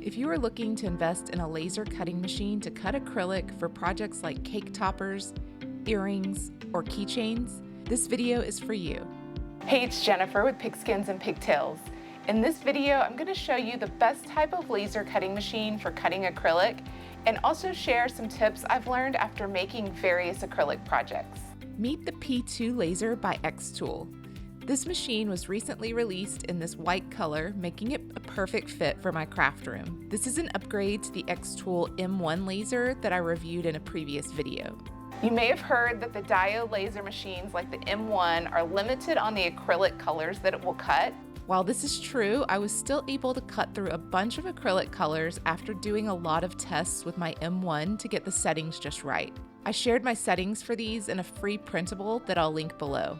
If you are looking to invest in a laser cutting machine to cut acrylic for projects like cake toppers, earrings, or keychains, this video is for you. Hey, it's Jennifer with Pigskins and Pigtails. In this video, I'm going to show you the best type of laser cutting machine for cutting acrylic and also share some tips I've learned after making various acrylic projects. Meet the P2 Laser by xTool. This machine was recently released in this white color, making it a perfect fit for my craft room. This is an upgrade to the xTool M1 laser that I reviewed in a previous video. You may have heard that the diode laser machines like the M1 are limited on the acrylic colors that it will cut. While this is true, I was still able to cut through a bunch of acrylic colors after doing a lot of tests with my M1 to get the settings just right. I shared my settings for these in a free printable that I'll link below.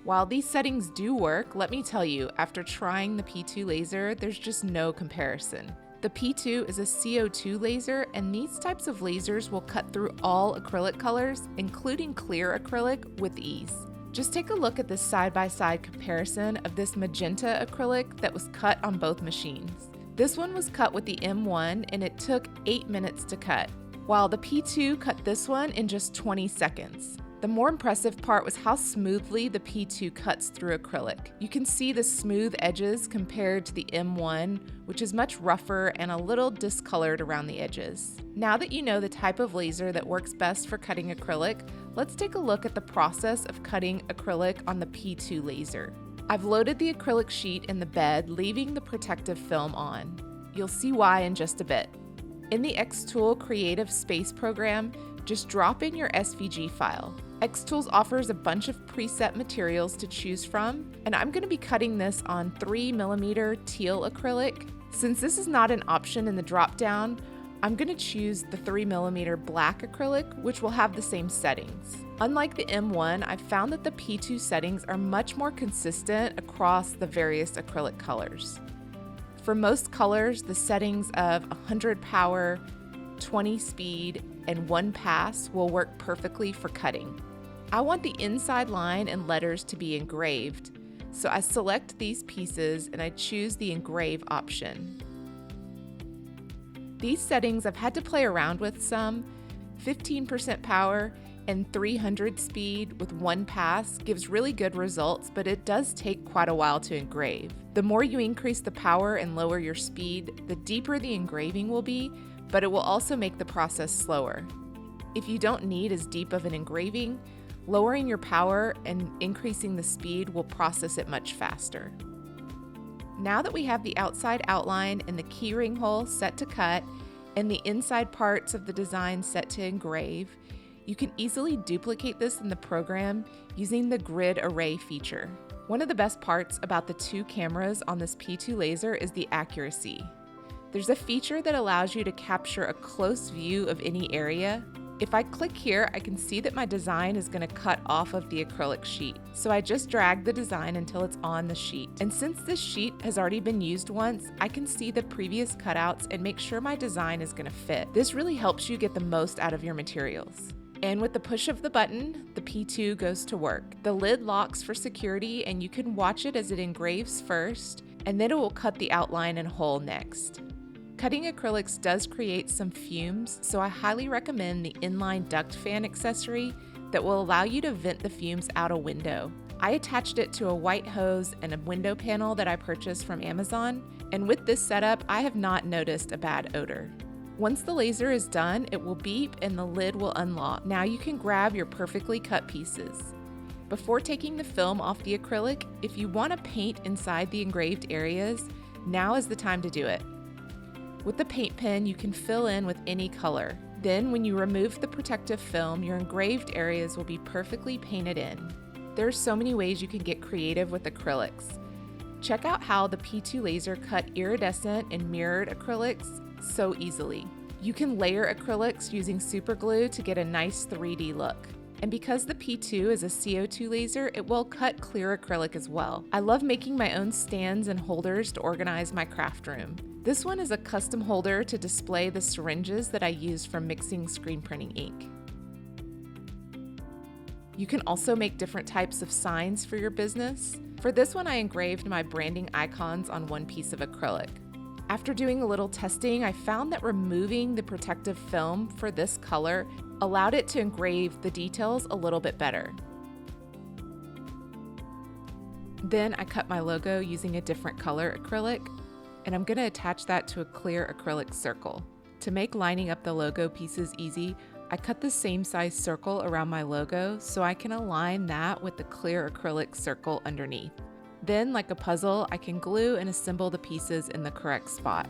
While these settings do work, let me tell you, after trying the P2 laser, there's just no comparison. The P2 is a CO2 laser, and these types of lasers will cut through all acrylic colors, including clear acrylic, with ease. Just take a look at this side-by-side comparison of this magenta acrylic that was cut on both machines. This one was cut with the M1, and it took 8 minutes to cut, while the P2 cut this one in just 20 seconds. The more impressive part was how smoothly the P2 cuts through acrylic. You can see the smooth edges compared to the M1, which is much rougher and a little discolored around the edges. Now that you know the type of laser that works best for cutting acrylic, let's take a look at the process of cutting acrylic on the P2 laser. I've loaded the acrylic sheet in the bed, leaving the protective film on. You'll see why in just a bit. In the xTool Creative Space program, just drop in your SVG file. xTools offers a bunch of preset materials to choose from, and I'm going to be cutting this on 3mm teal acrylic. Since this is not an option in the drop-down, I'm going to choose the 3mm black acrylic, which will have the same settings. Unlike the M1, I've found that the P2 settings are much more consistent across the various acrylic colors. For most colors, the settings of 100 power, 20 speed, and 1 pass will work perfectly for cutting. I want the inside line and letters to be engraved, so I select these pieces and I choose the engrave option. These settings I've had to play around with some. 15% power and 300 speed with 1 pass gives really good results, but it does take quite a while to engrave. The more you increase the power and lower your speed, the deeper the engraving will be, but it will also make the process slower. If you don't need as deep of an engraving, lowering your power and increasing the speed will process it much faster. Now that we have the outside outline and the keyring hole set to cut and the inside parts of the design set to engrave, you can easily duplicate this in the program using the grid array feature. One of the best parts about the 2 cameras on this P2 laser is the accuracy. There's a feature that allows you to capture a close view of any area. If I click here, I can see that my design is going to cut off of the acrylic sheet. So I just drag the design until it's on the sheet. And since this sheet has already been used once, I can see the previous cutouts and make sure my design is going to fit. This really helps you get the most out of your materials. And with the push of the button, the P2 goes to work. The lid locks for security, and you can watch it as it engraves first, and then it will cut the outline and hole next. Cutting acrylics does create some fumes, so I highly recommend the inline duct fan accessory that will allow you to vent the fumes out a window. I attached it to a white hose and a window panel that I purchased from Amazon, and with this setup, I have not noticed a bad odor. Once the laser is done, it will beep and the lid will unlock. Now you can grab your perfectly cut pieces. Before taking the film off the acrylic, if you want to paint inside the engraved areas, now is the time to do it. With the paint pen, you can fill in with any color. Then, when you remove the protective film, your engraved areas will be perfectly painted in. There are so many ways you can get creative with acrylics. Check out how the P2 laser cut iridescent and mirrored acrylics so easily. You can layer acrylics using super glue to get a nice 3D look. And because the P2 is a CO2 laser, it will cut clear acrylic as well. I love making my own stands and holders to organize my craft room. This one is a custom holder to display the syringes that I use for mixing screen printing ink. You can also make different types of signs for your business. For this one, I engraved my branding icons on one piece of acrylic. After doing a little testing, I found that removing the protective film for this color allowed it to engrave the details a little bit better. Then I cut my logo using a different color acrylic, and I'm going to attach that to a clear acrylic circle. To make lining up the logo pieces easy, I cut the same size circle around my logo so I can align that with the clear acrylic circle underneath. Then, like a puzzle, I can glue and assemble the pieces in the correct spot.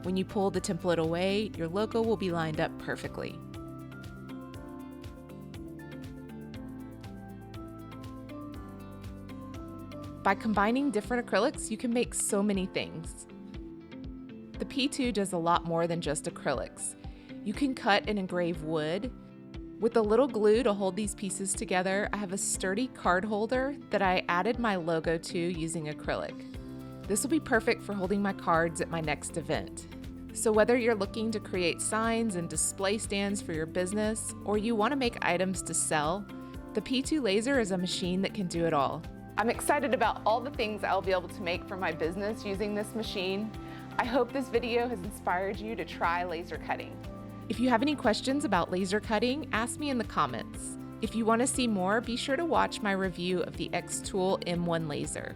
When you pull the template away, your logo will be lined up perfectly. By combining different acrylics, you can make so many things. The P2 does a lot more than just acrylics. You can cut and engrave wood. With a little glue to hold these pieces together, I have a sturdy card holder that I added my logo to using acrylic. This will be perfect for holding my cards at my next event. So whether you're looking to create signs and display stands for your business, or you want to make items to sell, the P2 Laser is a machine that can do it all. I'm excited about all the things I'll be able to make for my business using this machine. I hope this video has inspired you to try laser cutting. If you have any questions about laser cutting, ask me in the comments. If you want to see more, be sure to watch my review of the xTool M1 laser.